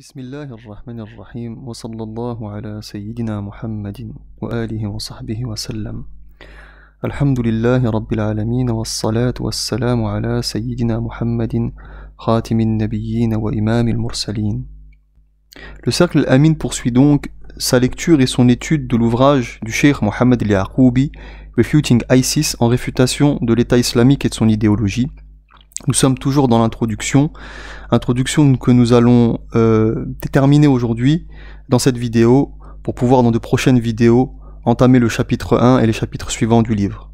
بسم الله الرحمن الرحيم وصلى الله على سيدنا محمد وآله وصحبه وسلم الحمد لله رب العالمين والصلاة والسلام على سيدنا محمد خاتم النبيين وإمام المرسلين. Le cercle Amin poursuit donc sa lecture et son étude de l'ouvrage du cheikh Mohammed al-Yaqoubi Refuting ISIS en réfutation de l'État islamique et de son idéologie. Nous sommes toujours dans l'introduction que nous allons déterminer aujourd'hui dans cette vidéo pour pouvoir dans de prochaines vidéos entamer le chapitre 1 et les chapitres suivants du livre.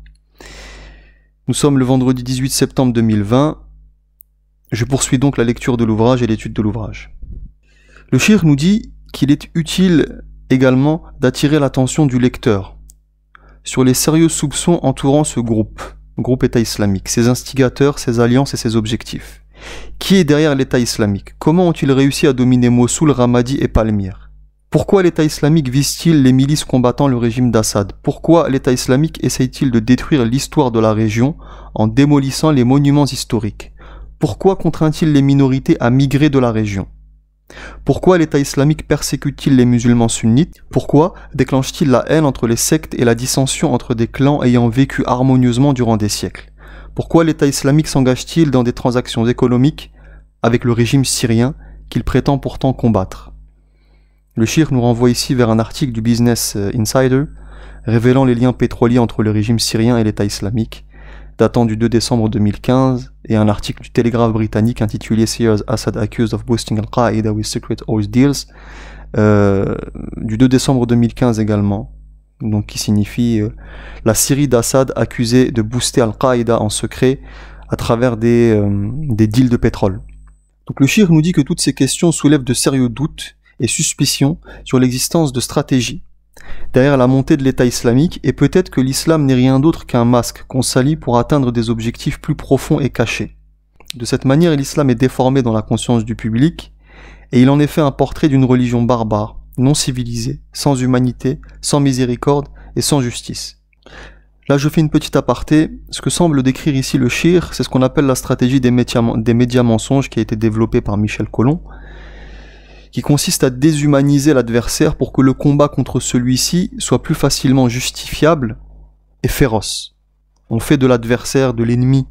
Nous sommes le vendredi 18 septembre 2020. Je poursuis donc la lecture de l'ouvrage et l'étude de l'ouvrage. Le cheikh nous dit qu'il est utile également d'attirer l'attention du lecteur sur les sérieux soupçons entourant ce groupe État islamique, ses instigateurs, ses alliances et ses objectifs. Qui est derrière l'État islamique? Comment ont-ils réussi à dominer Mossoul, Ramadi et Palmyre? Pourquoi l'État islamique vise-t-il les milices combattant le régime d'Assad? Pourquoi l'État islamique essaye-t-il de détruire l'histoire de la région en démolissant les monuments historiques? Pourquoi contraint-il les minorités à migrer de la région? Pourquoi l'État islamique persécute-t-il les musulmans sunnites? Pourquoi déclenche-t-il la haine entre les sectes et la dissension entre des clans ayant vécu harmonieusement durant des siècles? Pourquoi l'État islamique s'engage-t-il dans des transactions économiques avec le régime syrien qu'il prétend pourtant combattre? Le cheikh nous renvoie ici vers un article du Business Insider révélant les liens pétroliers entre le régime syrien et l'État islamique, datant du 2 décembre 2015, et un article du Télégraphe britannique intitulé Syria's Assad accused of boosting Al-Qaïda with secret oil deals, du 2 décembre 2015 également, donc qui signifie la Syrie d'Assad accusée de booster Al-Qaïda en secret à travers des deals de pétrole. Donc le cheikh nous dit que toutes ces questions soulèvent de sérieux doutes et suspicions sur l'existence de stratégies derrière la montée de l'État islamique, et peut-être que l'islam n'est rien d'autre qu'un masque qu'on salit pour atteindre des objectifs plus profonds et cachés. De cette manière, l'islam est déformé dans la conscience du public, et il en est fait un portrait d'une religion barbare, non civilisée, sans humanité, sans miséricorde et sans justice. Là, je fais une petite aparté. Ce que semble décrire ici le cheikh, c'est ce qu'on appelle la stratégie des médias mensonges qui a été développée par Michel Colomb, qui consiste à déshumaniser l'adversaire pour que le combat contre celui-ci soit plus facilement justifiable et féroce. On fait de l'adversaire, de l'ennemi,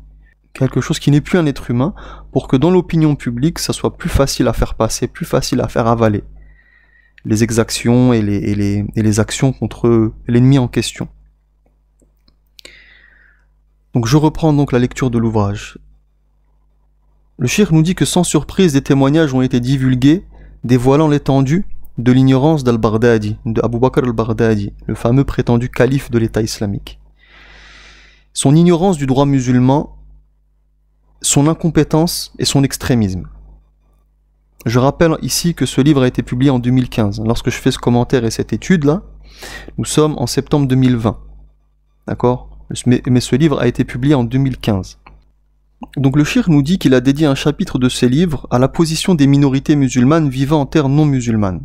quelque chose qui n'est plus un être humain, pour que dans l'opinion publique, ça soit plus facile à faire passer, plus facile à faire avaler les exactions et les actions contre l'ennemi en question. Donc je reprends donc la lecture de l'ouvrage. Le cheikh nous dit que sans surprise, des témoignages ont été divulgués dévoilant l'étendue de l'ignorance d'Al-Baghdadi, de Abu Bakr al-Baghdadi, le fameux prétendu calife de l'État islamique. Son ignorance du droit musulman, son incompétence et son extrémisme. Je rappelle ici que ce livre a été publié en 2015. Lorsque je fais ce commentaire et cette étude-là, nous sommes en septembre 2020. D'accord? Mais ce livre a été publié en 2015. Donc le cheikh nous dit qu'il a dédié un chapitre de ses livres à la position des minorités musulmanes vivant en terre non musulmane,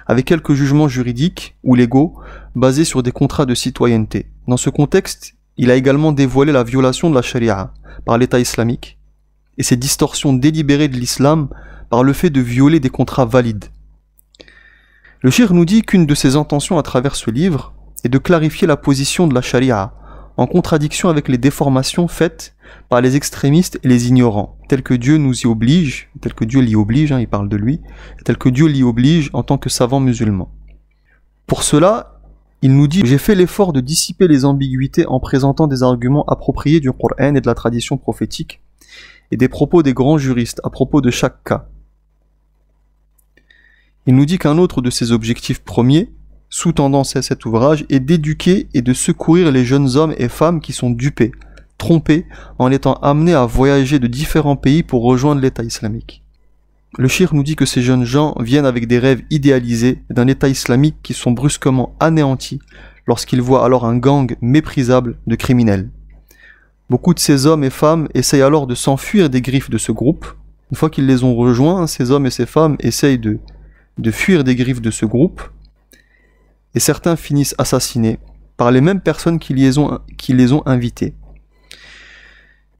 avec quelques jugements juridiques ou légaux basés sur des contrats de citoyenneté. Dans ce contexte, il a également dévoilé la violation de la charia par l'État islamique et ses distorsions délibérées de l'islam par le fait de violer des contrats valides. Le cheikh nous dit qu'une de ses intentions à travers ce livre est de clarifier la position de la charia en contradiction avec les déformations faites par les extrémistes et les ignorants, tel que Dieu nous y oblige, tel que Dieu l'y oblige, il parle de lui, tel que Dieu l'y oblige en tant que savant musulman. Pour cela, il nous dit « J'ai fait l'effort de dissiper les ambiguïtés en présentant des arguments appropriés du Coran et de la tradition prophétique et des propos des grands juristes à propos de chaque cas. » Il nous dit qu'un autre de ses objectifs premiers, sous-tendant cet ouvrage, est d'éduquer et de secourir les jeunes hommes et femmes qui sont dupés, trompés, en étant amenés à voyager de différents pays pour rejoindre l'État islamique. Le cheikh nous dit que ces jeunes gens viennent avec des rêves idéalisés d'un État islamique qui sont brusquement anéantis lorsqu'ils voient alors un gang méprisable de criminels. Beaucoup de ces hommes et femmes essayent alors de s'enfuir des griffes de ce groupe. Une fois qu'ils les ont rejoints, ces hommes et ces femmes essayent de fuir des griffes de ce groupe, et certains finissent assassinés par les mêmes personnes qui les ont invités.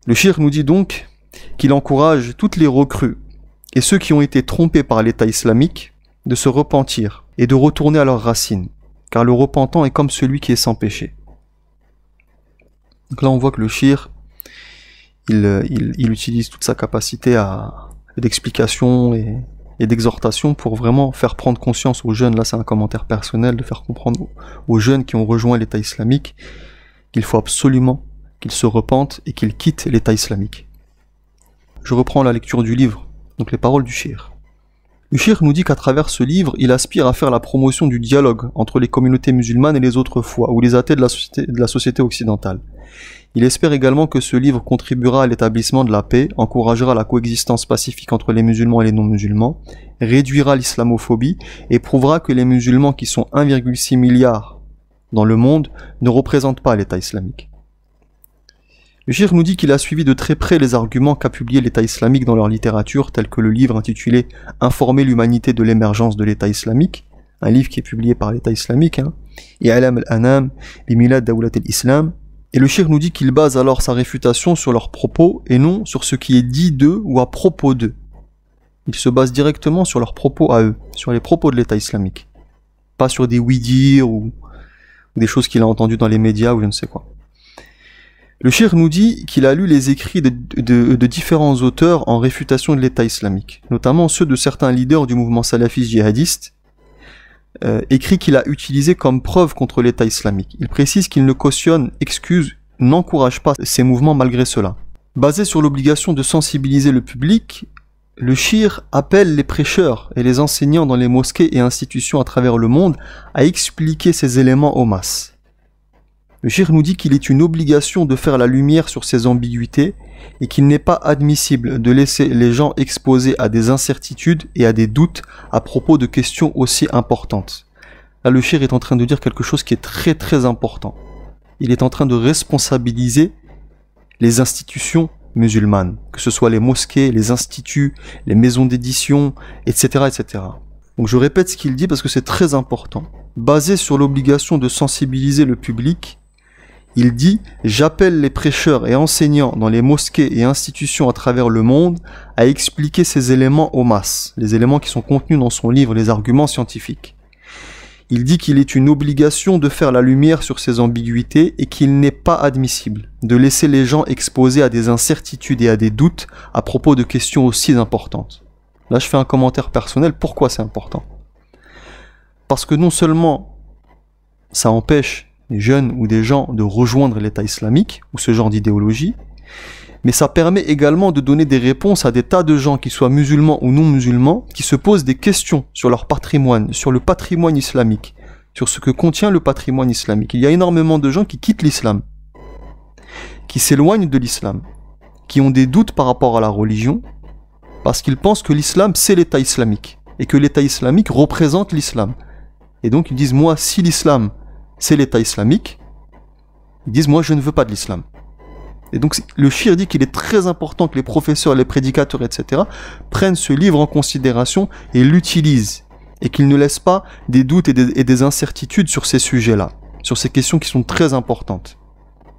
Le cheikh nous dit donc qu'il encourage toutes les recrues et ceux qui ont été trompés par l'État islamique de se repentir et de retourner à leurs racines, car le repentant est comme celui qui est sans péché. Donc là on voit que le shir, il utilise toute sa capacité d'explication et d'exhortation pour vraiment faire prendre conscience aux jeunes, là c'est un commentaire personnel, de faire comprendre aux jeunes qui ont rejoint l'État islamique qu'il faut absolument qu'ils se repentent et qu'ils quittent l'État islamique. Je reprends la lecture du livre, donc les paroles du shir. Le shir nous dit qu'à travers ce livre, il aspire à faire la promotion du dialogue entre les communautés musulmanes et les autres foi, ou les athées de la société occidentale. Il espère également que ce livre contribuera à l'établissement de la paix, encouragera la coexistence pacifique entre les musulmans et les non-musulmans, réduira l'islamophobie et prouvera que les musulmans qui sont 1,6 milliard dans le monde ne représentent pas l'État islamique. Le shir nous dit qu'il a suivi de très près les arguments qu'a publié l'État islamique dans leur littérature, tel que le livre intitulé « Informer l'humanité de l'émergence de l'État islamique », un livre qui est publié par l'État islamique, et « I'lam al-Anam bi Milad Dawlat al-Islam ». Et le shir nous dit qu'il base alors sa réfutation sur leurs propos et non sur ce qui est dit d'eux ou à propos d'eux. Il se base directement sur leurs propos à eux, sur les propos de l'État islamique. Pas sur des oui-dire ou des choses qu'il a entendues dans les médias ou je ne sais quoi. Le shir nous dit qu'il a lu les écrits de différents auteurs en réfutation de l'État islamique, notamment ceux de certains leaders du mouvement salafiste djihadiste, écrits qu'il a utilisés comme preuve contre l'État islamique. Il précise qu'il ne cautionne, excuse, n'encourage pas ces mouvements malgré cela. Basé sur l'obligation de sensibiliser le public, le shir appelle les prêcheurs et les enseignants dans les mosquées et institutions à travers le monde à expliquer ces éléments aux masses. Le shir nous dit qu'il est une obligation de faire la lumière sur ces ambiguïtés et qu'il n'est pas admissible de laisser les gens exposés à des incertitudes et à des doutes à propos de questions aussi importantes. Là, le shir est en train de dire quelque chose qui est très très important. Il est en train de responsabiliser les institutions musulmanes, que ce soit les mosquées, les instituts, les maisons d'édition, etc., etc. Donc je répète ce qu'il dit parce que c'est très important. Basé sur l'obligation de sensibiliser le public, il dit « J'appelle les prêcheurs et enseignants dans les mosquées et institutions à travers le monde à expliquer ces éléments aux masses, les éléments qui sont contenus dans son livre, les arguments scientifiques. » Il dit qu'il est une obligation de faire la lumière sur ces ambiguïtés et qu'il n'est pas admissible de laisser les gens exposés à des incertitudes et à des doutes à propos de questions aussi importantes. Là, je fais un commentaire personnel. Pourquoi c'est important ? Parce que non seulement ça empêche des jeunes ou des gens de rejoindre l'État islamique ou ce genre d'idéologie, mais ça permet également de donner des réponses à des tas de gens, qui soient musulmans ou non musulmans, qui se posent des questions sur leur patrimoine, sur le patrimoine islamique, sur ce que contient le patrimoine islamique. Il y a énormément de gens qui quittent l'islam, qui s'éloignent de l'islam, qui ont des doutes par rapport à la religion, parce qu'ils pensent que l'islam c'est l'État islamique, et que l'État islamique représente l'islam. Et donc ils disent, moi, si l'islam c'est l'État islamique, ils disent, moi je ne veux pas de l'islam. Et donc le shir dit qu'il est très important que les professeurs, les prédicateurs, etc. prennent ce livre en considération et l'utilisent, et qu'ils ne laissent pas des doutes et des incertitudes sur ces sujets-là, sur ces questions qui sont très importantes.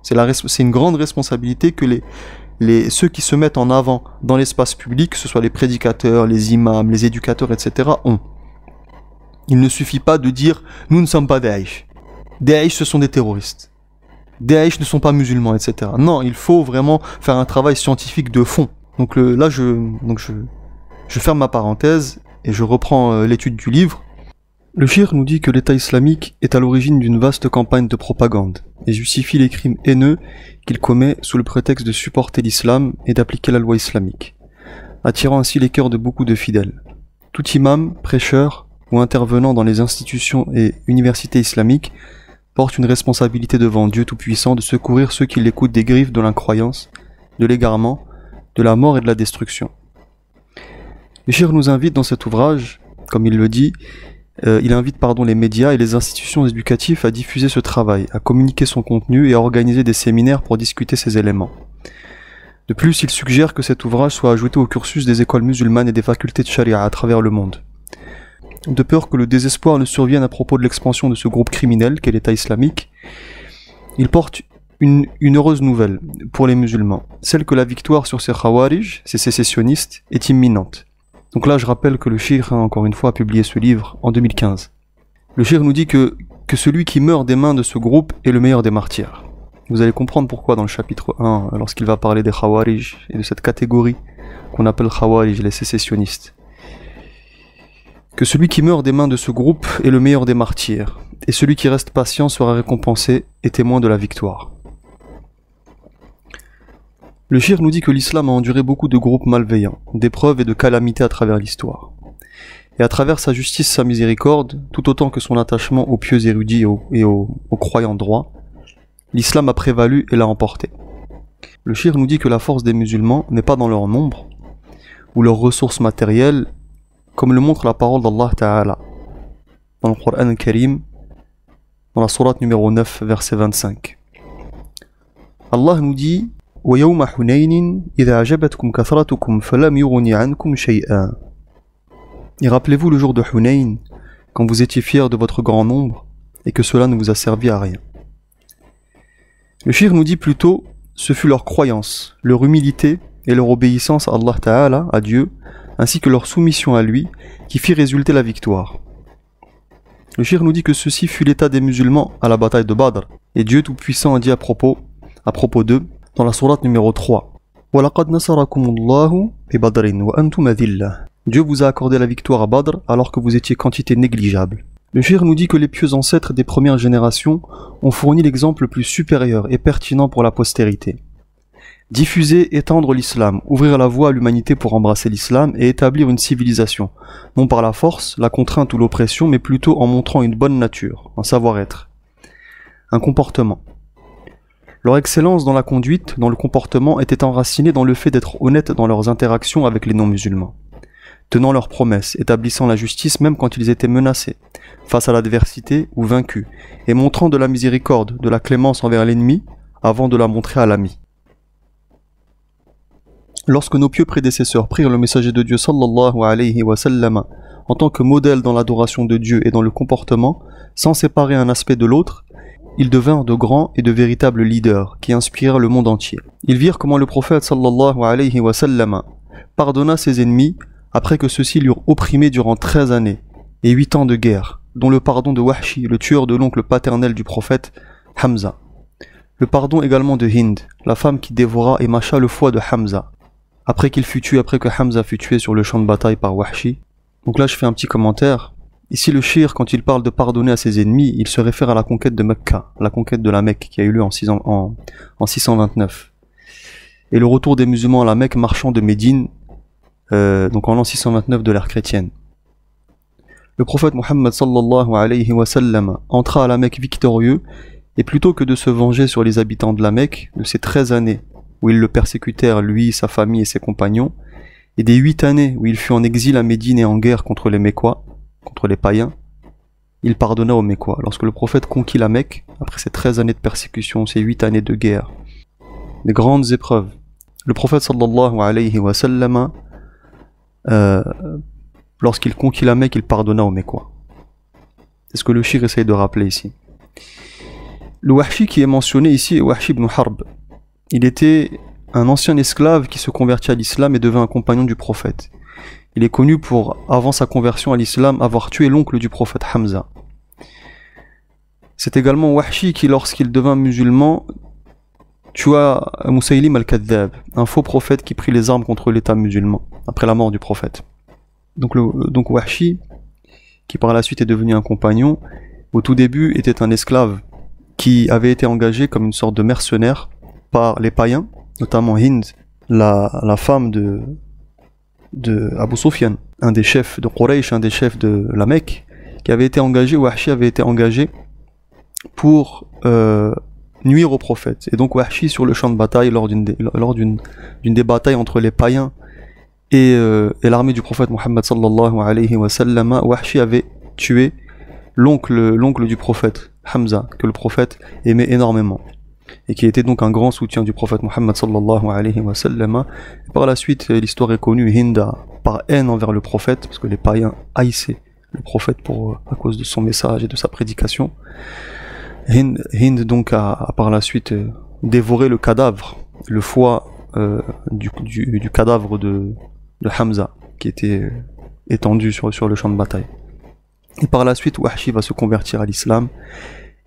C'est une grande responsabilité que ceux qui se mettent en avant dans l'espace public, que ce soit les prédicateurs, les imams, les éducateurs, etc. ont. Il ne suffit pas de dire « nous ne sommes pas Daesh ». Daesh, ce sont des terroristes. Daesh ne sont pas musulmans, etc. Non, il faut vraiment faire un travail scientifique de fond. Donc là, je ferme ma parenthèse et je reprends l'étude du livre. Le shir nous dit que l'État islamique est à l'origine d'une vaste campagne de propagande et justifie les crimes haineux qu'il commet sous le prétexte de supporter l'islam et d'appliquer la loi islamique, attirant ainsi les cœurs de beaucoup de fidèles. Tout imam, prêcheur ou intervenant dans les institutions et universités islamiques porte une responsabilité devant Dieu Tout-Puissant de secourir ceux qui l'écoutent des griffes de l'incroyance, de l'égarement, de la mort et de la destruction. Le shir nous invite dans cet ouvrage, comme il le dit, il invite les médias et les institutions éducatives à diffuser ce travail, à communiquer son contenu et à organiser des séminaires pour discuter ces éléments. De plus, il suggère que cet ouvrage soit ajouté au cursus des écoles musulmanes et des facultés de charia à travers le monde. De peur que le désespoir ne survienne à propos de l'expansion de ce groupe criminel qu'est l'État islamique, il porte une heureuse nouvelle pour les musulmans, celle que la victoire sur ces khawarij, ces sécessionnistes, est imminente. Donc là, je rappelle que le cheikh, encore une fois, a publié ce livre en 2015. Le cheikh nous dit que celui qui meurt des mains de ce groupe est le meilleur des martyrs. Vous allez comprendre pourquoi dans le chapitre 1, lorsqu'il va parler des Khawarij et de cette catégorie qu'on appelle Khawarij, les sécessionnistes. Que celui qui meurt des mains de ce groupe est le meilleur des martyrs, et celui qui reste patient sera récompensé et témoin de la victoire. Le cheikh nous dit que l'islam a enduré beaucoup de groupes malveillants, d'épreuves et de calamités à travers l'histoire. Et à travers sa justice, sa miséricorde, tout autant que son attachement aux pieux érudits et aux croyants droits, l'islam a prévalu et l'a emporté. Le cheikh nous dit que la force des musulmans n'est pas dans leur nombre ou leurs ressources matérielles, comme le montre la parole d'Allah Ta'ala dans le Coran al-Karim, dans la sourate numéro 9, verset 25. Allah nous dit وَيَوْمَ حُنَيْنٍ إِذَا أَعْجَبَتْكُمْ كَثْرَتُكُمْ فَلَمْ يُغْنِ عَنْكُمْ شَيْئًا. Et rappelez-vous le jour de Hunayn, quand vous étiez fiers de votre grand nombre et que cela ne vous a servi à rien. Le cheikh nous dit plutôt, ce fut leur croyance, leur humilité et leur obéissance à Allah Ta'ala, à Dieu, ainsi que leur soumission à lui, qui fit résulter la victoire. Le cheikh nous dit que ceci fut l'état des musulmans à la bataille de Badr, et Dieu Tout-Puissant a dit à propos d'eux, dans la sourate numéro 3, وَلَقَدْ نَصَرَكُمُ اللَّهُ بِبَدْرٍ وَأَنْتُمْ أَذِلَّةٌ. Dieu vous a accordé la victoire à Badr alors que vous étiez quantité négligeable. Le cheikh nous dit que les pieux ancêtres des premières générations ont fourni l'exemple le plus supérieur et pertinent pour la postérité. Diffuser, étendre l'islam, ouvrir la voie à l'humanité pour embrasser l'islam et établir une civilisation, non par la force, la contrainte ou l'oppression, mais plutôt en montrant une bonne nature, un savoir-être, un comportement. Leur excellence dans la conduite, dans le comportement, était enracinée dans le fait d'être honnêtes dans leurs interactions avec les non-musulmans, tenant leurs promesses, établissant la justice même quand ils étaient menacés, face à l'adversité ou vaincus, et montrant de la miséricorde, de la clémence envers l'ennemi, avant de la montrer à l'ami. Lorsque nos pieux prédécesseurs prirent le messager de Dieu sallallahu alayhi wa sallam en tant que modèle dans l'adoration de Dieu et dans le comportement, sans séparer un aspect de l'autre, ils devinrent de grands et de véritables leaders qui inspirèrent le monde entier. Ils virent comment le prophète sallallahu alayhi wa sallam pardonna ses ennemis après que ceux-ci l'eurent opprimé durant 13 années et 8 ans de guerre, dont le pardon de Wahshi, le tueur de l'oncle paternel du prophète, Hamza. Le pardon également de Hind, la femme qui dévora et mâcha le foie de Hamza, après que Hamza fut tué sur le champ de bataille par Wahshi. Donc là je fais un petit commentaire. Ici le cheikh, quand il parle de pardonner à ses ennemis, il se réfère à la conquête de Mecca, la conquête de la Mecque qui a eu lieu en 629. Et le retour des musulmans à la Mecque marchant de Médine, donc en l'an 629 de l'ère chrétienne. Le prophète Mohammed sallallahu alayhi wa sallam entra à la Mecque victorieux, et plutôt que de se venger sur les habitants de la Mecque, de ces 13 années où ils le persécutèrent, lui, sa famille et ses compagnons, et des 8 années où il fut en exil à Médine et en guerre contre les Mécois, contre les païens, il pardonna aux Mécois. Lorsque le prophète conquit la Mecque, après ces 13 années de persécution, ces 8 années de guerre, des grandes épreuves, le prophète sallallahu alayhi wa sallam, lorsqu'il conquit la Mecque, il pardonna aux Mécois. C'est ce que le cheikh essaye de rappeler ici. Le Wahshi qui est mentionné ici est Wahshi ibn Harb. Il était un ancien esclave qui se convertit à l'islam et devint un compagnon du prophète. Il est connu pour, avant sa conversion à l'islam, avoir tué l'oncle du prophète Hamza. C'est également Wahshi qui, lorsqu'il devint musulman, tua Musaylim al-Kadhdhab, un faux prophète qui prit les armes contre l'État musulman, après la mort du prophète. Donc Wahshi, qui par la suite est devenu un compagnon, au tout début était un esclave qui avait été engagé comme une sorte de mercenaire par les païens, notamment Hind, la femme de Abu Sufyan, un des chefs de Quraysh, un des chefs de la Mecque, qui avait été engagé, Wahshi avait été engagé pour nuire au prophète. Et donc Wahshi, sur le champ de bataille, lors d'une des batailles entre les païens et l'armée du prophète Mohammed sallallahu alayhi wa sallam, Wahshi avait tué l'oncle du prophète, Hamza, que le prophète aimait énormément, et qui était donc un grand soutien du prophète Mohammed sallallahu alayhi wa sallam. Et par la suite, l'histoire est connue, Hinda, par haine envers le prophète, parce que les païens haïssaient le prophète à cause de son message et de sa prédication. Hind donc a par la suite dévoré le cadavre, le foie du cadavre de Hamza. qui était étendu sur le champ de bataille. Et par la suite, Wahshi va se convertir à l'islam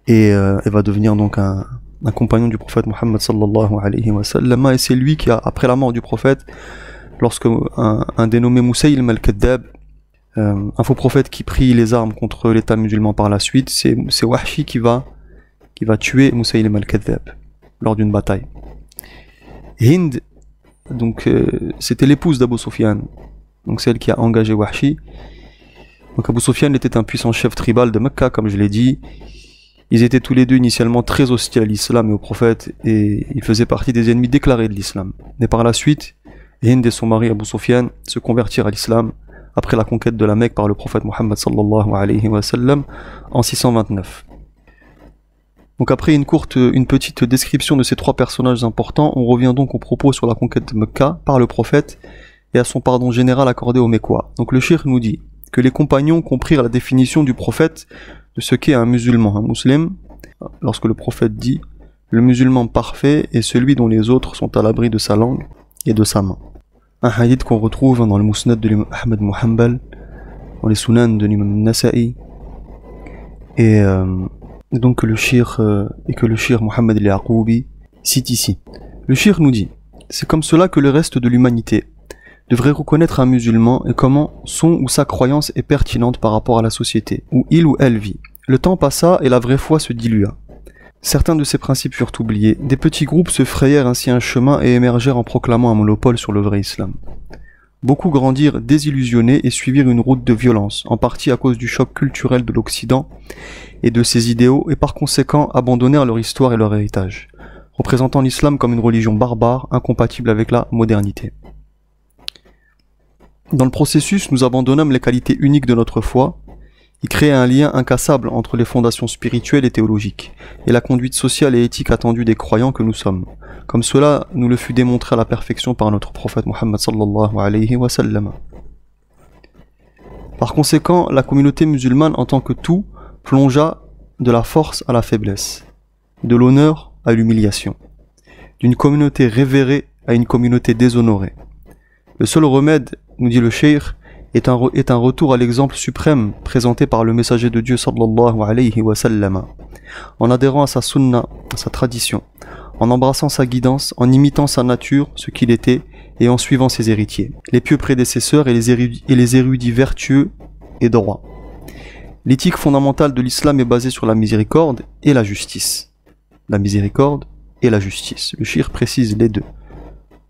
et va devenir donc un compagnon du prophète Muhammad sallallahu alayhi wa sallam. Et c'est lui qui a, après la mort du prophète, lorsque un dénommé Moussaïlim al-Kaddab, un faux prophète qui prit les armes contre l'État musulman par la suite, c'est Wahshi qui va tuer Moussaïlim al-Kaddab lors d'une bataille. Hind, donc c'était l'épouse d'Abu Sufyan, donc celle qui a engagé Wahshi. Donc Abu Sufyan était un puissant chef tribal de Mecca, comme je l'ai dit. Ils étaient tous les deux initialement très hostiles à l'islam et au prophète, et ils faisaient partie des ennemis déclarés de l'islam. Mais par la suite, Hind et son mari Abu Sufyan se convertirent à l'islam après la conquête de la Mecque par le prophète Muhammad sallallahu alayhi wa sallam en 629. Donc après une petite description de ces trois personnages importants, on revient donc au propos sur la conquête de Mecca par le prophète et à son pardon général accordé aux Mécois. Donc le cheikh nous dit que les compagnons comprirent la définition du prophète de ce qu'est un musulman, un musulman, lorsque le prophète dit « Le musulman parfait est celui dont les autres sont à l'abri de sa langue et de sa main ». Un hadith qu'on retrouve dans le Musnad de l'imam Ahmad ibn Hanbal, dans les Sunan de l'imam Nasa'i, et donc que le shir Muhammad al-Yaqoubi cite ici. Le shir nous dit « C'est comme cela que le reste de l'humanité devrait reconnaître un musulman et comment son ou sa croyance est pertinente par rapport à la société où il ou elle vit. Le temps passa et la vraie foi se dilua. Certains de ces principes furent oubliés. Des petits groupes se frayèrent ainsi un chemin et émergèrent en proclamant un monopole sur le vrai islam. Beaucoup grandirent désillusionnés et suivirent une route de violence, en partie à cause du choc culturel de l'Occident et de ses idéaux, et par conséquent abandonnèrent leur histoire et leur héritage, représentant l'islam comme une religion barbare, incompatible avec la modernité. Dans le processus, nous abandonnâmes les qualités uniques de notre foi. Il crée un lien incassable entre les fondations spirituelles et théologiques, et la conduite sociale et éthique attendue des croyants que nous sommes. Comme cela nous le fut démontré à la perfection par notre prophète Muhammad sallallahu alayhi wa sallam. Par conséquent, la communauté musulmane en tant que tout plongea de la force à la faiblesse, de l'honneur à l'humiliation, d'une communauté révérée à une communauté déshonorée. Le seul remède, nous dit le cheikh, est un retour à l'exemple suprême présenté par le messager de Dieu sallallahu alayhi wa sallam, en adhérant à sa sunna, à sa tradition, en embrassant sa guidance, en imitant sa nature, ce qu'il était, et en suivant ses héritiers, les pieux prédécesseurs et les érudits vertueux et droits. L'éthique fondamentale de l'islam est basée sur la miséricorde et la justice. La miséricorde et la justice. Le cheikh précise les deux,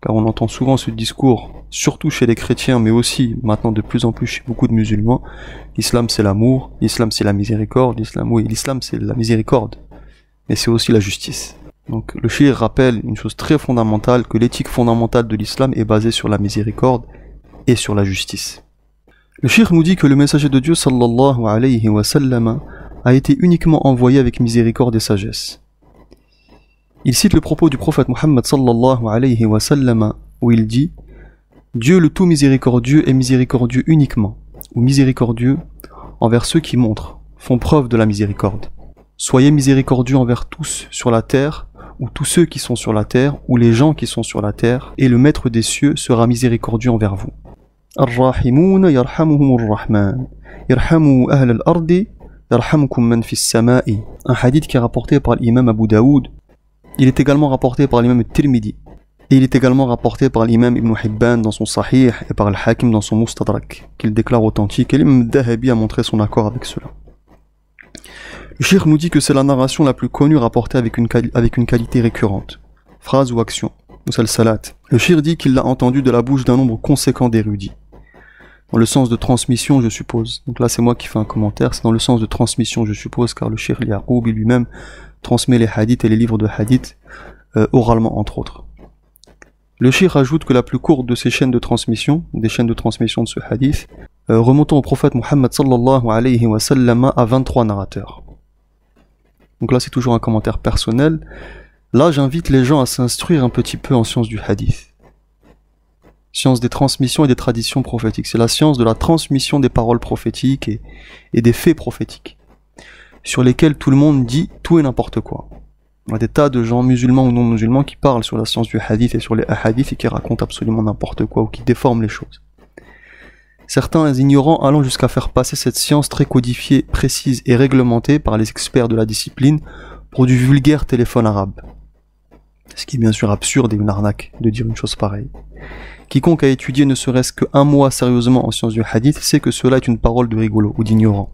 car on entend souvent ce discours, surtout chez les chrétiens, mais aussi maintenant de plus en plus chez beaucoup de musulmans. L'islam c'est l'amour, l'islam c'est la miséricorde, l'islam c'est la miséricorde, mais c'est aussi la justice. Donc le cheikh rappelle une chose très fondamentale, que l'éthique fondamentale de l'islam est basée sur la miséricorde et sur la justice. Le cheikh nous dit que le messager de Dieu sallallahu alayhi wa sallam a été uniquement envoyé avec miséricorde et sagesse. Il cite le propos du prophète Muhammad sallallahu alayhi wa sallam où il dit « Dieu le tout miséricordieux est miséricordieux uniquement, ou miséricordieux envers ceux qui montrent, font preuve de la miséricorde. Soyez miséricordieux envers tous sur la terre, ou tous ceux qui sont sur la terre, ou les gens qui sont sur la terre, et le maître des cieux sera miséricordieux envers vous. Ar-Rahimouna yarhamuhumur Rahman, yarhamu ahl al-ardi, yarhamukum man fis sama'i. » Un hadith qui est rapporté par l'imam Abu Daoud. Il est également rapporté par l'imam Tirmidhi. Et il est également rapporté par l'imam Ibn Hibban dans son Sahih et par al-Hakim dans son Mustadrak, qu'il déclare authentique, et l'imam Dahabi a montré son accord avec cela. Le cheikh nous dit que c'est la narration la plus connue rapportée avec une qualité récurrente, phrase ou action, musalsalat. Le cheikh dit qu'il l'a entendu de la bouche d'un nombre conséquent d'érudits. Dans le sens de transmission, je suppose. Donc là, c'est moi qui fais un commentaire, c'est dans le sens de transmission, je suppose, car le cheikh Yaqoubi lui-même transmet les hadiths et les livres de hadiths oralement, entre autres. Le cheikh ajoute que la plus courte de ces chaînes de transmission, des chaînes de transmission de ce hadith, remontant au prophète Muhammad sallallahu alayhi wa sallam à 23 narrateurs. Donc là c'est toujours un commentaire personnel. Là j'invite les gens à s'instruire un petit peu en science du hadith. Science des transmissions et des traditions prophétiques. C'est la science de la transmission des paroles prophétiques et des faits prophétiques, sur lesquels tout le monde dit tout et n'importe quoi. Il y a des tas de gens musulmans ou non musulmans qui parlent sur la science du hadith et sur les hadiths et qui racontent absolument n'importe quoi ou qui déforment les choses. certains ignorants allant jusqu'à faire passer cette science très codifiée, précise et réglementée par les experts de la discipline pour du vulgaire téléphone arabe. Ce qui est bien sûr absurde et une arnaque de dire une chose pareille. Quiconque a étudié ne serait-ce qu'un mois sérieusement en sciences du hadith sait que cela est une parole de rigolo ou d'ignorant.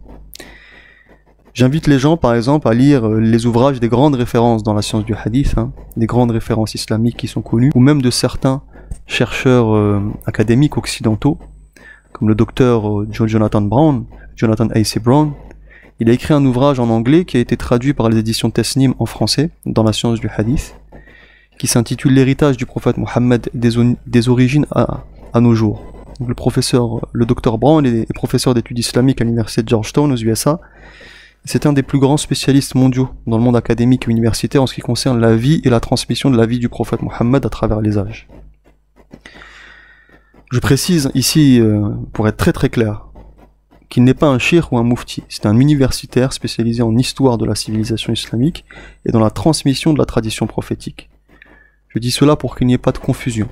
J'invite les gens par exemple à lire les ouvrages des grandes références dans la science du hadith, des grandes références islamiques qui sont connues, ou même de certains chercheurs académiques occidentaux, comme le docteur Jonathan A.C. Brown. Il a écrit un ouvrage en anglais qui a été traduit par les éditions Tesnim en français, dans la science du hadith, qui s'intitule L'héritage du prophète Mohammed des origines à nos jours. Donc le docteur Brown est professeur d'études islamiques à l'université de Georgetown aux USA. C'est un des plus grands spécialistes mondiaux dans le monde académique et universitaire en ce qui concerne la vie et la transmission de la vie du prophète Mohammed à travers les âges. Je précise ici, pour être très très clair, qu'il n'est pas un cheikh ou un mufti, c'est un universitaire spécialisé en histoire de la civilisation islamique et dans la transmission de la tradition prophétique. Je dis cela pour qu'il n'y ait pas de confusion.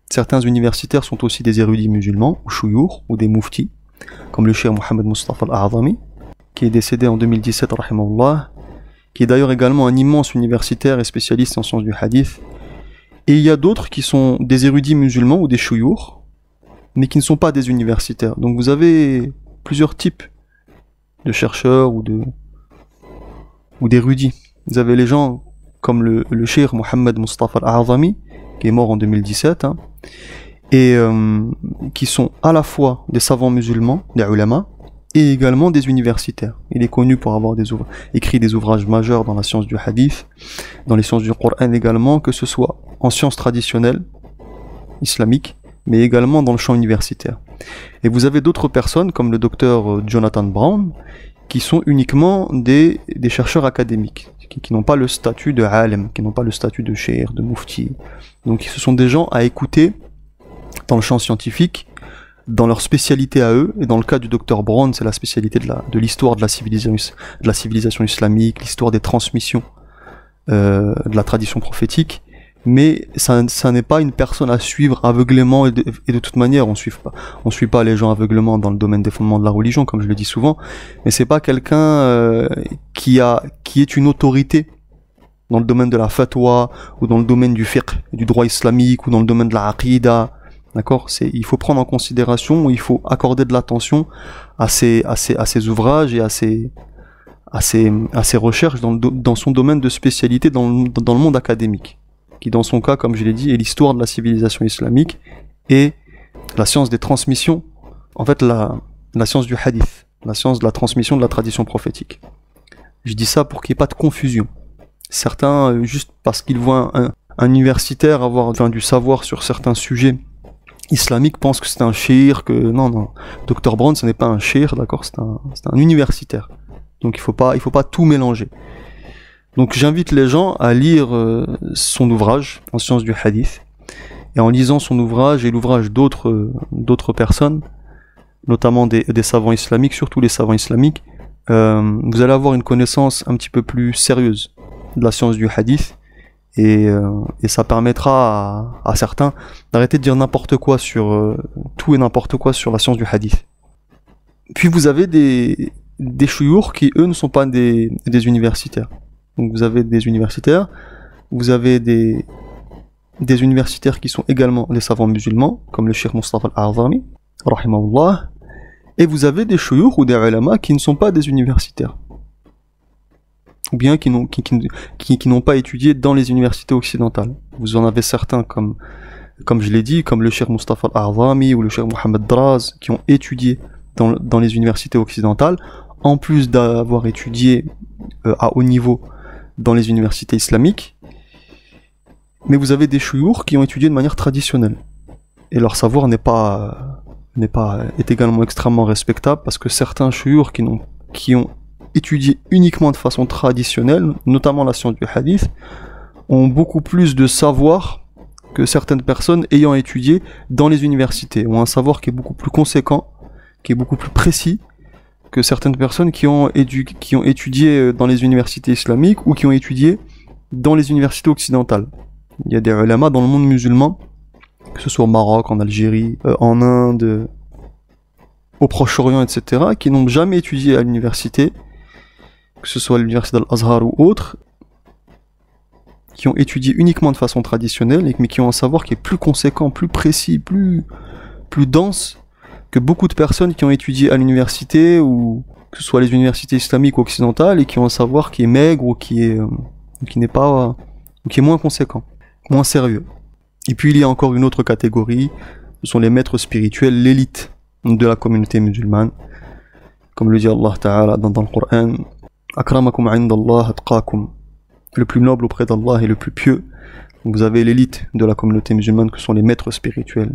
Certains universitaires sont aussi des érudits musulmans, ou chouyours, ou des muftis, comme le cheikh Mohammed Mustafa al-A'zami, qui est décédé en 2017, rahimahullah, qui est d'ailleurs également un immense universitaire et spécialiste en sciences du hadith. Et il y a d'autres qui sont des érudits musulmans ou des chouyours, mais qui ne sont pas des universitaires. Donc vous avez plusieurs types de chercheurs ou d'érudits. Vous avez les gens comme le cheikh Mohammed Mustafa al-A'zami, qui est mort en 2017, et qui sont à la fois des savants musulmans, des ulama, et également des universitaires. Il est connu pour avoir écrit des ouvrages majeurs dans la science du hadith, dans les sciences du Coran également, que ce soit en sciences traditionnelles, islamiques, mais également dans le champ universitaire. Et vous avez d'autres personnes, comme le docteur Jonathan Brown, qui sont uniquement des chercheurs académiques, qui n'ont pas le statut de alim, qui n'ont pas le statut de cheikh, de mufti. Donc ce sont des gens à écouter dans le champ scientifique, dans leur spécialité à eux, et dans le cas du docteur Brown, c'est la spécialité de l'histoire de la civilisation islamique, l'histoire des transmissions de la tradition prophétique, mais ça n'est pas une personne à suivre aveuglément, et de toute manière, on suit pas les gens aveuglément dans le domaine des fondements de la religion, comme je le dis souvent, mais c'est pas quelqu'un qui est une autorité dans le domaine de la fatwa, ou dans le domaine du fiqh, du droit islamique, ou dans le domaine de la aqida. D'accord, il faut prendre en considération, il faut accorder de l'attention à ces ouvrages et à ses recherches dans son domaine de spécialité dans le monde académique, qui dans son cas, comme je l'ai dit, est l'histoire de la civilisation islamique et la science des transmissions, en fait la science du hadith, la science de la transmission de la tradition prophétique. Je dis ça pour qu'il n'y ait pas de confusion. Certains, juste parce qu'ils voient un universitaire avoir du savoir sur certains sujets islamique pense que c'est un cheikh, que non, Dr Brown ce n'est pas un cheikh, d'accord, c'est un universitaire. Donc il faut pas tout mélanger. Donc j'invite les gens à lire son ouvrage en sciences du hadith, et en lisant son ouvrage et l'ouvrage d'autres personnes, notamment des savants islamiques, surtout les savants islamiques, vous allez avoir une connaissance un petit peu plus sérieuse de la science du hadith. Et ça permettra à certains d'arrêter de dire n'importe quoi sur tout et n'importe quoi sur la science du hadith. Puis vous avez des chouyours qui eux ne sont pas des universitaires. Donc vous avez des universitaires, vous avez des universitaires qui sont également des savants musulmans, comme le cheikh Mustafa al-A'zami, rahimahullah, et vous avez des chouyours ou des ulama qui ne sont pas des universitaires, ou bien qui n'ont pas étudié dans les universités occidentales. Vous en avez certains, comme je l'ai dit, comme le cheikh Mustafa al-A'zami ou le cheikh Mohammed Draz, qui ont étudié dans les universités occidentales, en plus d'avoir étudié à haut niveau dans les universités islamiques. Mais vous avez des chouyours qui ont étudié de manière traditionnelle, et leur savoir est également extrêmement respectable, parce que certains chouyours qui ont étudiés uniquement de façon traditionnelle, notamment la science du hadith, ont beaucoup plus de savoir que certaines personnes ayant étudié dans les universités, ont un savoir qui est beaucoup plus conséquent, qui est beaucoup plus précis que certaines personnes qui ont étudié dans les universités islamiques ou qui ont étudié dans les universités occidentales. Il y a des ulama dans le monde musulman, que ce soit au Maroc, en Algérie, en Inde, au Proche-Orient, etc., qui n'ont jamais étudié à l'université, que ce soit l'université d'Al-Azhar ou autre, qui ont étudié uniquement de façon traditionnelle, mais qui ont un savoir qui est plus conséquent, plus précis, plus dense que beaucoup de personnes qui ont étudié à l'université, ou que ce soit les universités islamiques ou occidentales, et qui ont un savoir qui est maigre ou qui n'est pas, ou qui est moins conséquent, moins sérieux. Et puis il y a encore une autre catégorie, ce sont les maîtres spirituels, l'élite de la communauté musulmane. Comme le dit Allah Ta'ala dans le Coran, Akramakum 'inda Allah atqakum. Le plus noble auprès d'Allah et le plus pieux. Donc vous avez l'élite de la communauté musulmane, que sont les maîtres spirituels.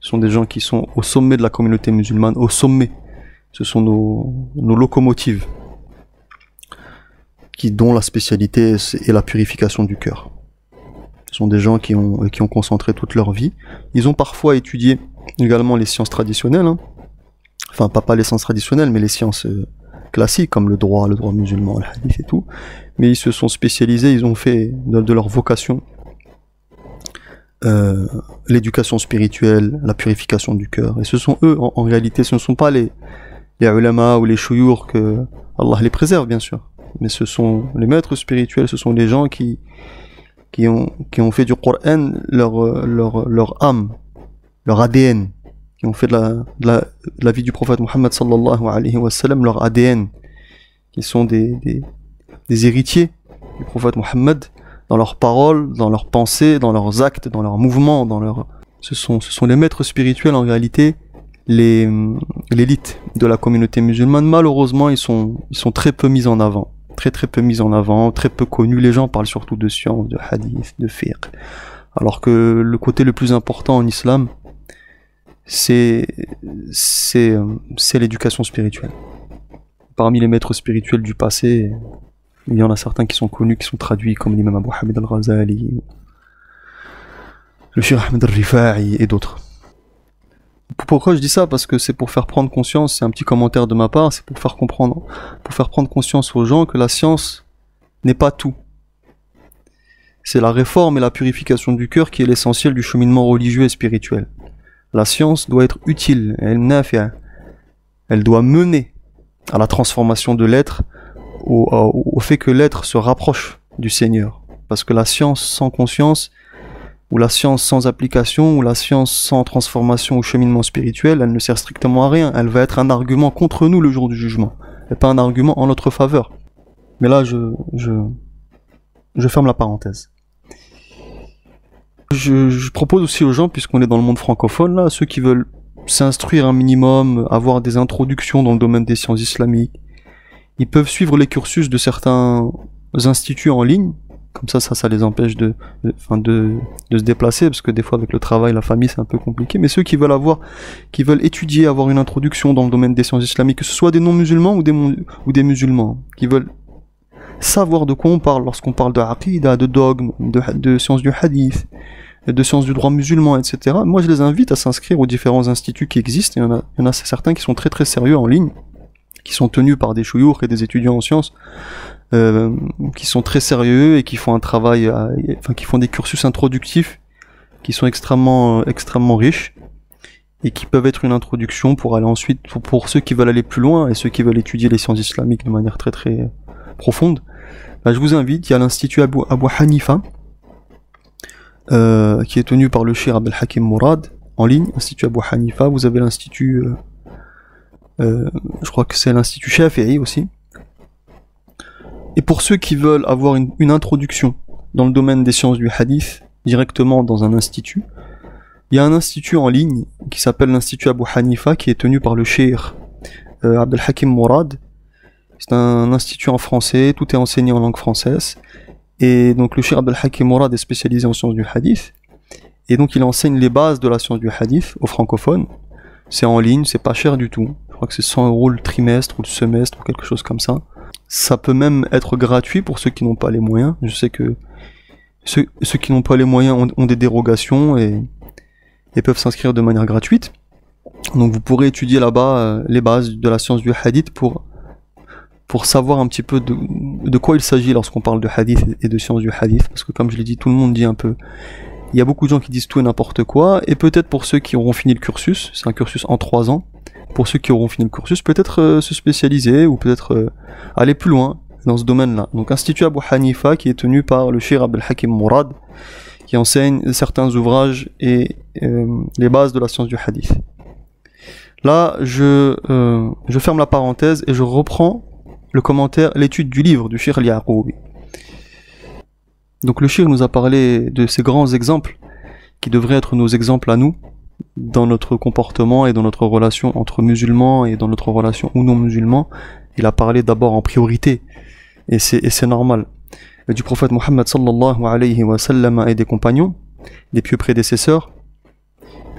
Ce sont des gens qui sont au sommet de la communauté musulmane, au sommet. Ce sont nos locomotives, dont la spécialité est la purification du cœur. Ce sont des gens qui ont concentré toute leur vie. Ils ont parfois étudié également les sciences traditionnelles, hein. Enfin pas les sciences traditionnelles, mais les sciences classiques comme le droit musulman, le hadith et tout. Mais ils se sont spécialisés, ils ont fait de leur vocation l'éducation spirituelle, la purification du cœur. Et ce sont eux, en réalité, ce ne sont pas les ulama ou les shuyur, que Allah les préserve bien sûr, mais ce sont les maîtres spirituels, ce sont les gens qui ont fait du Coran leur âme, leur ADN, qui ont fait de la vie du prophète Mohammed sallallahu alayhi wa sallam leur ADN, qui sont des héritiers du prophète Mohammed, dans leurs paroles, dans leurs pensées, dans leurs actes, dans leurs mouvements, ce sont les maîtres spirituels en réalité, l'élite de la communauté musulmane. Malheureusement, ils sont très peu mis en avant, très peu mis en avant, très peu connus. Les gens parlent surtout de science, de hadith, de fiqh, alors que le côté le plus important en islam, c'est l'éducation spirituelle. Parmi les maîtres spirituels du passé, il y en a certains qui sont connus, qui sont traduits, comme l'imam Abu Hamid al-Ghazali, le Cheikh Ahmed al-Rifa'i et d'autres. Pourquoi je dis ça? Parce que c'est pour faire prendre conscience, c'est un petit commentaire de ma part, c'est pour faire prendre conscience aux gens que la science n'est pas tout. C'est la réforme et la purification du cœur qui est l'essentiel du cheminement religieux et spirituel. La science doit être utile, elle doit mener à la transformation de l'être, au fait que l'être se rapproche du Seigneur. Parce que la science sans conscience, ou la science sans application, ou la science sans transformation ou cheminement spirituel, elle ne sert strictement à rien. Elle va être un argument contre nous le jour du jugement, et pas un argument en notre faveur. Mais là, je ferme la parenthèse. Je propose aussi aux gens, puisqu'on est dans le monde francophone, là, ceux qui veulent s'instruire un minimum, avoir des introductions dans le domaine des sciences islamiques, ils peuvent suivre les cursus de certains instituts en ligne. Comme ça les empêche de se déplacer, parce que des fois avec le travail, la famille, c'est un peu compliqué. Mais ceux qui veulent étudier, avoir une introduction dans le domaine des sciences islamiques, que ce soit des non-musulmans ou des musulmans, qui veulent savoir de quoi on parle lorsqu'on parle de aqida, de dogme, de sciences du hadith, de sciences du droit musulman, etc. Moi, je les invite à s'inscrire aux différents instituts qui existent. Il y en a certains qui sont très très sérieux en ligne, qui sont tenus par des chouyours et des étudiants en sciences, qui sont très sérieux et qui font un travail, qui font des cursus introductifs qui sont extrêmement riches et qui peuvent être une introduction pour aller ensuite, pour ceux qui veulent aller plus loin et ceux qui veulent étudier les sciences islamiques de manière très très profonde. Là, je vous invite, il y a l'institut Abu Hanifa, qui est tenu par le Cheikh Abdel Hakim Mourad, en ligne, institut Abu Hanifa. Vous avez l'institut, je crois que c'est l'institut Shafi'i aussi. Et pour ceux qui veulent avoir une introduction dans le domaine des sciences du hadith, directement dans un institut, il y a un institut en ligne qui s'appelle l'Institut Abu Hanifa, qui est tenu par le Cheikh Abdel Hakim Mourad. C'est un institut en français, tout est enseigné en langue française. Et donc le Cheikh Abdel Hakim Mourad est spécialisé en sciences du hadith. Et donc il enseigne les bases de la science du hadith aux francophones. C'est en ligne, c'est pas cher du tout. Je crois que c'est 100 € le trimestre ou le semestre ou quelque chose comme ça. Ça peut même être gratuit pour ceux qui n'ont pas les moyens. Je sais que ceux qui n'ont pas les moyens ont des dérogations et peuvent s'inscrire de manière gratuite. Donc vous pourrez étudier là-bas les bases de la science du hadith pour savoir un petit peu de quoi il s'agit lorsqu'on parle de hadith et de science du hadith. Parce que comme je l'ai dit, tout le monde dit un peu... Il y a beaucoup de gens qui disent tout et n'importe quoi, et peut-être pour ceux qui auront fini le cursus, c'est un cursus en 3 ans, pour ceux qui auront fini le cursus, peut-être se spécialiser ou peut-être aller plus loin dans ce domaine-là. Donc Institut Abu Hanifa qui est tenu par le Cheikh Abdel Hakim Mourad, qui enseigne certains ouvrages et les bases de la science du hadith. Là, je ferme la parenthèse et je reprends le commentaire, l'étude du livre du Cheikh Al-Yaqoubi. Donc le Cheikh nous a parlé de ces grands exemples qui devraient être nos exemples à nous dans notre comportement et dans notre relation entre musulmans et dans notre relation ou non musulmans. Il a parlé d'abord en priorité et c'est normal. Et du prophète Mohammed sallallahu alayhi wa sallam et des compagnons, des pieux prédécesseurs.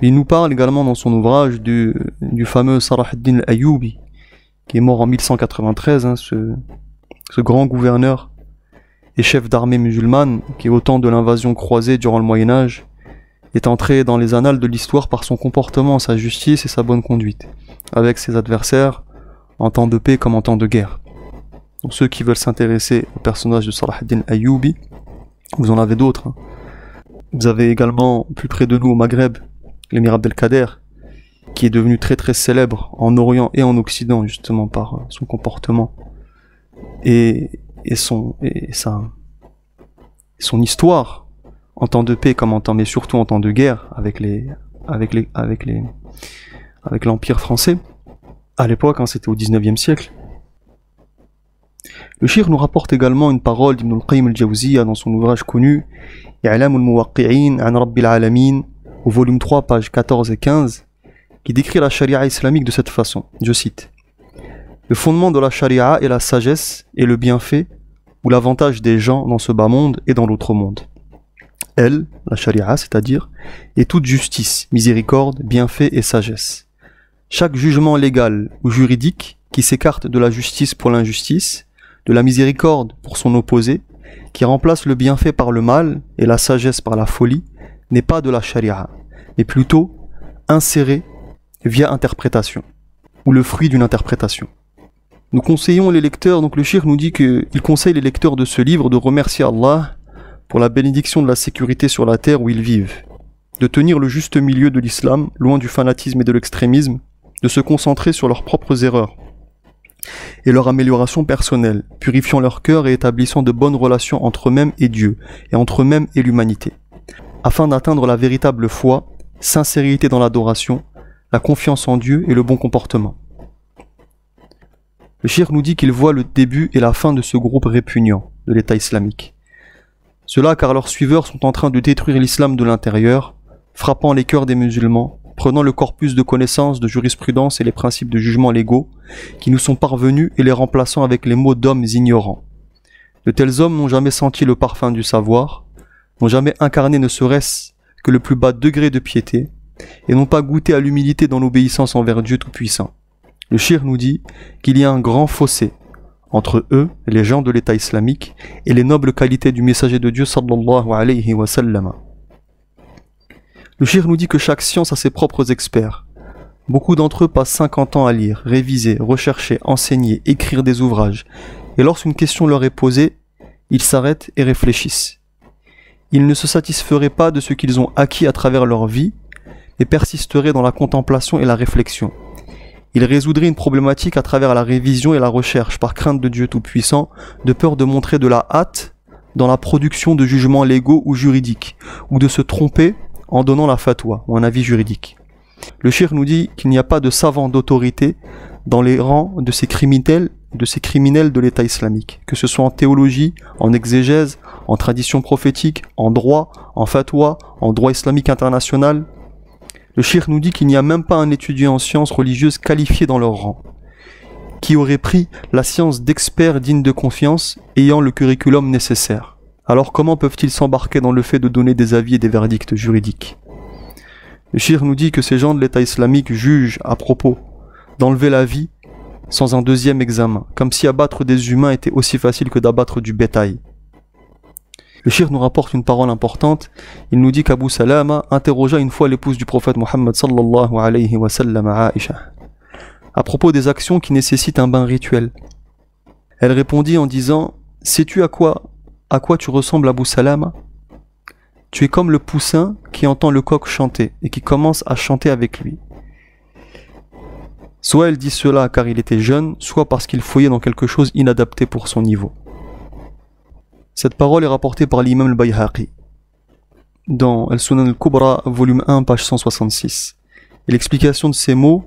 Il nous parle également dans son ouvrage du fameux Salah ad-Din al-Ayyubi, qui est mort en 1193, hein, ce grand gouverneur et chef d'armée musulmane qui, au temps de l'invasion croisée durant le Moyen-Âge, est entré dans les annales de l'histoire par son comportement, sa justice et sa bonne conduite, avec ses adversaires, en temps de paix comme en temps de guerre. Donc ceux qui veulent s'intéresser au personnage de Salah ad-Din al-Ayyubi, vous en avez d'autres. Hein. Vous avez également, plus près de nous au Maghreb, l'émir Abdelkader, qui est devenu très très célèbre en Orient et en Occident, justement par son comportement et son histoire en temps de paix comme en temps, mais surtout en temps de guerre avec l'Empire français. À l'époque, hein, c'était au 19e siècle. Le Cheikh nous rapporte également une parole d'Ibn al-Qayyim al-Jawziyya dans son ouvrage connu I'lam al-Muwaqqi'in an Rabbil Alamin, au volume 3, pages 14 et 15, qui décrit la charia islamique de cette façon. Je cite: le fondement de la charia est la sagesse et le bienfait ou l'avantage des gens dans ce bas monde et dans l'autre monde. Elle, la charia, c'est-à-dire, est toute justice, miséricorde, bienfait et sagesse. Chaque jugement légal ou juridique qui s'écarte de la justice pour l'injustice, de la miséricorde pour son opposé, qui remplace le bienfait par le mal et la sagesse par la folie, n'est pas de la charia, mais plutôt inséré via interprétation, ou le fruit d'une interprétation. Nous conseillons les lecteurs, donc le Cheikh nous dit qu'il conseille les lecteurs de ce livre de remercier Allah pour la bénédiction de la sécurité sur la terre où ils vivent, de tenir le juste milieu de l'islam, loin du fanatisme et de l'extrémisme, de se concentrer sur leurs propres erreurs et leur amélioration personnelle, purifiant leur cœur et établissant de bonnes relations entre eux-mêmes et Dieu, et entre eux-mêmes et l'humanité, afin d'atteindre la véritable foi, sincérité dans l'adoration, la confiance en Dieu et le bon comportement. Le Cheikh nous dit qu'il voit le début et la fin de ce groupe répugnant de l'État islamique. Cela car leurs suiveurs sont en train de détruire l'islam de l'intérieur, frappant les cœurs des musulmans, prenant le corpus de connaissances, de jurisprudence et les principes de jugement légaux qui nous sont parvenus et les remplaçant avec les mots d'hommes ignorants. De tels hommes n'ont jamais senti le parfum du savoir, n'ont jamais incarné ne serait-ce que le plus bas degré de piété, et n'ont pas goûté à l'humilité dans l'obéissance envers Dieu Tout-Puissant. Le Cheikh nous dit qu'il y a un grand fossé entre eux, les gens de l'État islamique, et les nobles qualités du messager de Dieu sallallahu alayhi wa sallam. Le Cheikh nous dit que chaque science a ses propres experts. Beaucoup d'entre eux passent 50 ans à lire, réviser, rechercher, enseigner, écrire des ouvrages, et lorsqu'une question leur est posée, ils s'arrêtent et réfléchissent. Ils ne se satisferaient pas de ce qu'ils ont acquis à travers leur vie, et persisteraient dans la contemplation et la réflexion. Ils résoudraient une problématique à travers la révision et la recherche, par crainte de Dieu Tout-Puissant, de peur de montrer de la hâte dans la production de jugements légaux ou juridiques, ou de se tromper en donnant la fatwa, ou un avis juridique. Le Cheikh nous dit qu'il n'y a pas de savant d'autorité dans les rangs de ces criminels de l'État islamique, que ce soit en théologie, en exégèse, en tradition prophétique, en droit, en fatwa, en droit islamique international. Le Cheikh nous dit qu'il n'y a même pas un étudiant en sciences religieuses qualifié dans leur rang, qui aurait pris la science d'experts dignes de confiance, ayant le curriculum nécessaire. Alors comment peuvent-ils s'embarquer dans le fait de donner des avis et des verdicts juridiques? Le Cheikh nous dit que ces gens de l'État islamique jugent à propos d'enlever la vie sans un deuxième examen, comme si abattre des humains était aussi facile que d'abattre du bétail. Le Cheikh nous rapporte une parole importante. Il nous dit qu'Abu Salama interrogea une fois l'épouse du prophète Mohammed sallallahu alayhi wa sallam, Aïcha, à propos des actions qui nécessitent un bain rituel. Elle répondit en disant: sais-tu à quoi tu ressembles, Abu Salama? Tu es comme le poussin qui entend le coq chanter et qui commence à chanter avec lui. Soit elle dit cela car il était jeune, soit parce qu'il fouillait dans quelque chose inadapté pour son niveau. Cette parole est rapportée par l'imam al-Bayhaqi dans Al-Sunan al-Kubra, volume 1, page 166. Et l'explication de ces mots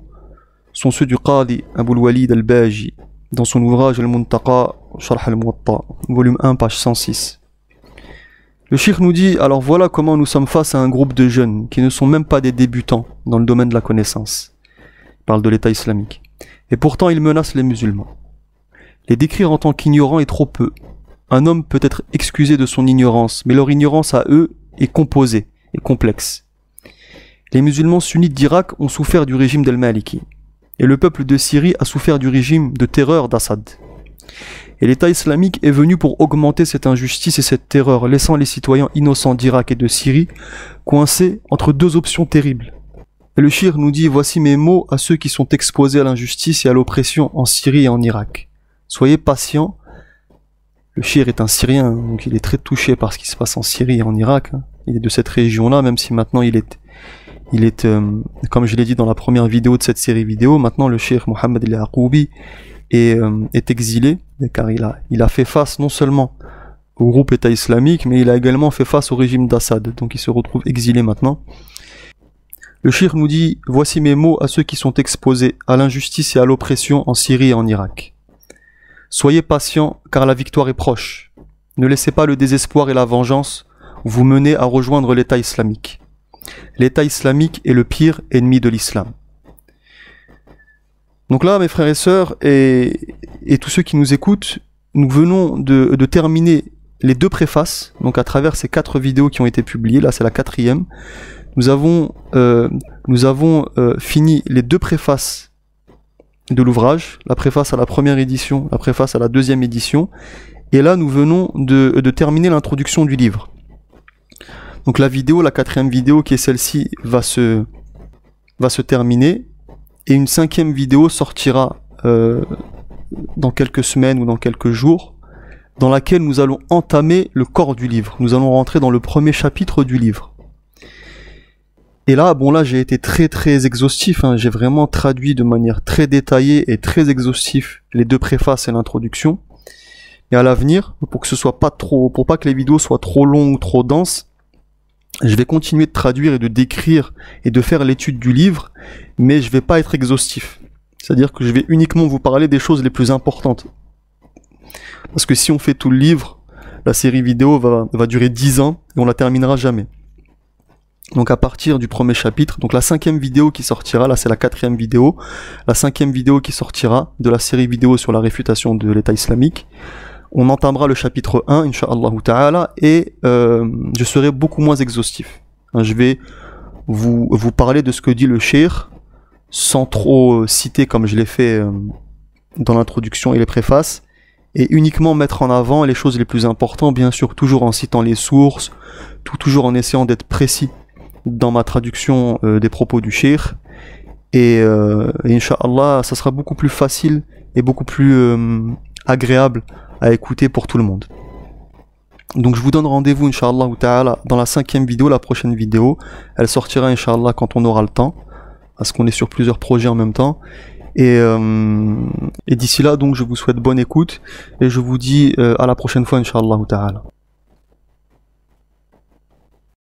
sont ceux du Qadi Abu al-Walid al-Baji dans son ouvrage Al-Muntaqa Sharh al-Muwatta, volume 1, page 106. Le cheikh nous dit, alors voilà comment nous sommes face à un groupe de jeunes qui ne sont même pas des débutants dans le domaine de la connaissance. Il parle de l'État islamique. Et pourtant ils menacent les musulmans. Les décrire en tant qu'ignorants est trop peu. Un homme peut être excusé de son ignorance, mais leur ignorance à eux est composée et complexe. Les musulmans sunnites d'Irak ont souffert du régime d'Al-Maliki, et le peuple de Syrie a souffert du régime de terreur d'Assad. Et l'État islamique est venu pour augmenter cette injustice et cette terreur, laissant les citoyens innocents d'Irak et de Syrie coincés entre deux options terribles. Et le cheikh nous dit, voici mes mots à ceux qui sont exposés à l'injustice et à l'oppression en Syrie et en Irak. Soyez patients. Le cheikh est un Syrien, donc il est très touché par ce qui se passe en Syrie et en Irak. Il est de cette région-là, même si maintenant il est comme je l'ai dit dans la première vidéo de cette série vidéo, maintenant le cheikh Mohammed al-Yaqoubi est exilé, car il a fait face non seulement au groupe État islamique, mais il a également fait face au régime d'Assad, donc il se retrouve exilé maintenant. Le cheikh nous dit, voici mes mots à ceux qui sont exposés à l'injustice et à l'oppression en Syrie et en Irak. Soyez patients, car la victoire est proche. Ne laissez pas le désespoir et la vengeance vous mener à rejoindre l'État islamique. L'État islamique est le pire ennemi de l'islam. Donc là, mes frères et sœurs, et tous ceux qui nous écoutent, nous venons de terminer les deux préfaces, donc à travers ces 4 vidéos qui ont été publiées, là c'est la 4e. Nous avons fini les 2 préfaces de l'ouvrage, la préface à la première édition, la préface à la 2e édition, et là nous venons de terminer l'introduction du livre. Donc la vidéo, la 4e vidéo qui est celle-ci va se terminer, et une 5e vidéo sortira dans quelques semaines ou dans quelques jours, dans laquelle nous allons entamer le corps du livre. Nous allons rentrer dans le premier chapitre du livre. Et là, bon là j'ai été très exhaustif, hein. J'ai vraiment traduit de manière très détaillée et très exhaustive les 2 préfaces et l'introduction. Et à l'avenir, pour pas que les vidéos soient trop longues ou trop denses, je vais continuer de traduire et de décrire et de faire l'étude du livre, mais je vais pas être exhaustif. C'est-à-dire que je vais uniquement vous parler des choses les plus importantes. Parce que si on fait tout le livre, la série vidéo va durer 10 ans et on la terminera jamais. Donc à partir du premier chapitre, donc la 5e vidéo qui sortira, là c'est la 4e vidéo, la 5e vidéo qui sortira de la série vidéo sur la réfutation de l'État islamique, on entamera le chapitre 1, Inch'Allah ta'ala, et je serai beaucoup moins exhaustif. Je vais vous parler de ce que dit le cheikh, sans trop citer comme je l'ai fait dans l'introduction et les préfaces, et uniquement mettre en avant les choses les plus importantes, bien sûr toujours en citant les sources, toujours en essayant d'être précis dans ma traduction des propos du cheikh, et Inch'Allah ça sera beaucoup plus facile et beaucoup plus agréable à écouter pour tout le monde. Donc je vous donne rendez-vous Inch'Allah ta'ala dans la 5e vidéo, la prochaine vidéo. Elle sortira Inch'Allah quand on aura le temps, parce qu'on est sur plusieurs projets en même temps. Et d'ici là, donc je vous souhaite bonne écoute et je vous dis à la prochaine fois Inch'Allah ta'ala.